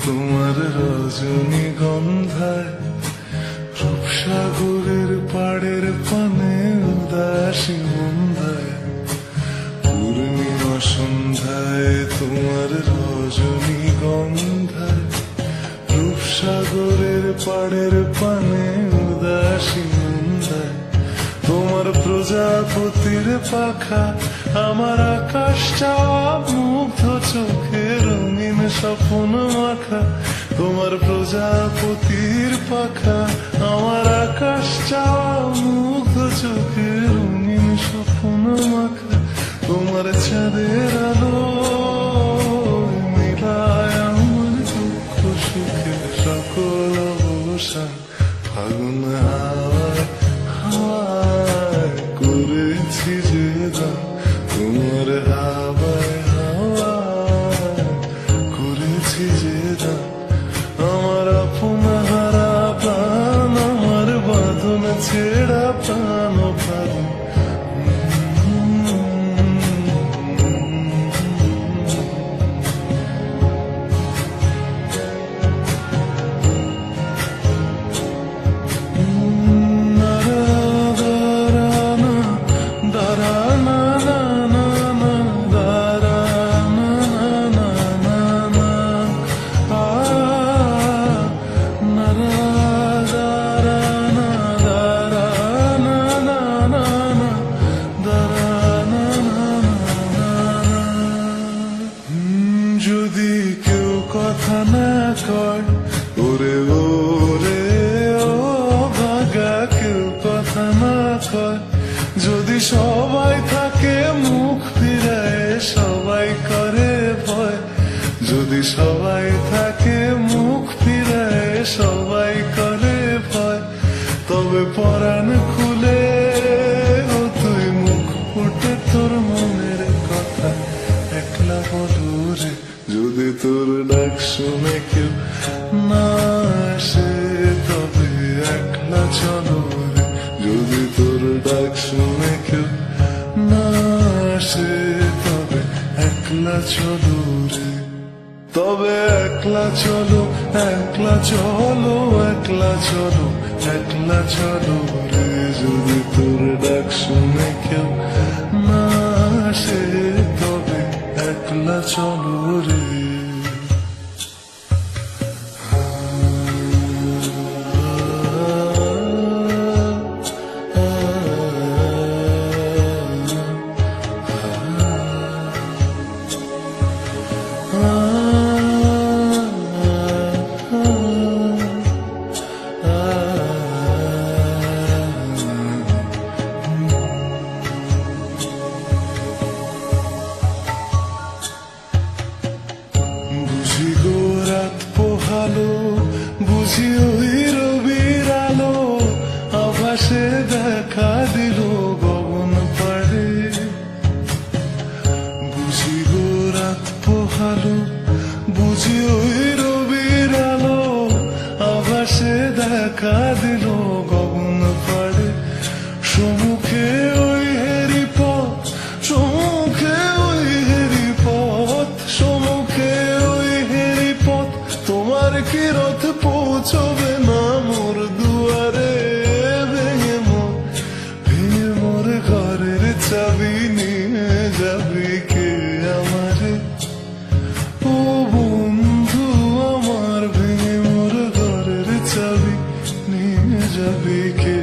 তোমার রজনীগন্ধায়, রূপসাগরের পাড়ের পানে উদাসী মন্দায়, পূর্ণিমা সন্ধ্যায় তোমার রজনীগন্ধায়, রূপসাগরের পাড়ের পানে উদাসী মন্দায়, তোমার প্রজাপতির পাখা আমার আকাশ চাওয়া মুগ্ধ চোখে রঙিন স্বপ্ন মাখা, তোমার প্রজাপতির পাখা আমার আকাশ চাওয়া মুগ্ধ চোখে রঙিন স্বপ্ন মাখা, তোমার চাঁদের আলো মিলায় আমার দুঃখ সুখে সকল অবসান, ফাগুন হাওয়ায় হাওয়ায় করেছি যে দান, তোমার হাওয়ায় হাওয়ায় করেছি যে দান, আমার আপন হারা প্রাণ, আমার বাঁধন ছেড়া প্রাণ প্রাণ। যদি কেউ কথা না কয়, ওরে ওরে ও ভাগা, কেউ কথা না কয়, যদি সবাই থাকে মুখ ফিরায় সবাই করে ভয়, যদি সবাই থাকে মুখ ফিরায় সবাই করে ভয়, তবে পরাণ খুলে ও তুই মুখ ফুটে তোর মনের কথা একলা বলুরে, যদি তোর ডাক শুনে কেউ না আসে তবে একলা চলো রে, যদি তোর ডাক শুনে কেউ না আসে তবে একলা চলো রে, তবে একলা চলো একলা চলো একলা চলো একলা চলো রে, যদি তোর ডাক শুনে কেউ না আসে তবে একলা চলো রে। বুঝি গো রাত পোহালো, বুঝি ওই রবির আলো, আভাসে দেখা দিল গগন পাড়ে, বুঝি গো রাত পোহালো, বুঝি ওই রবির আলো, আভাসে দেখা দিল গগন পাড়ে, সম্মুখে ওই হেরি পথ, সম্মুখে ওই হেরি পথ, সম্মুখে ওই হেরি পথ, তোমার কি রথ পৌঁছবে না মোর দুয়ারে, ভেঙে মোর ঘরের চাবি নিয়ে যাবি কে আমারে, ও বন্ধু আমার ভেঙে মোর ঘরের চাবি নিয়ে যাবি কে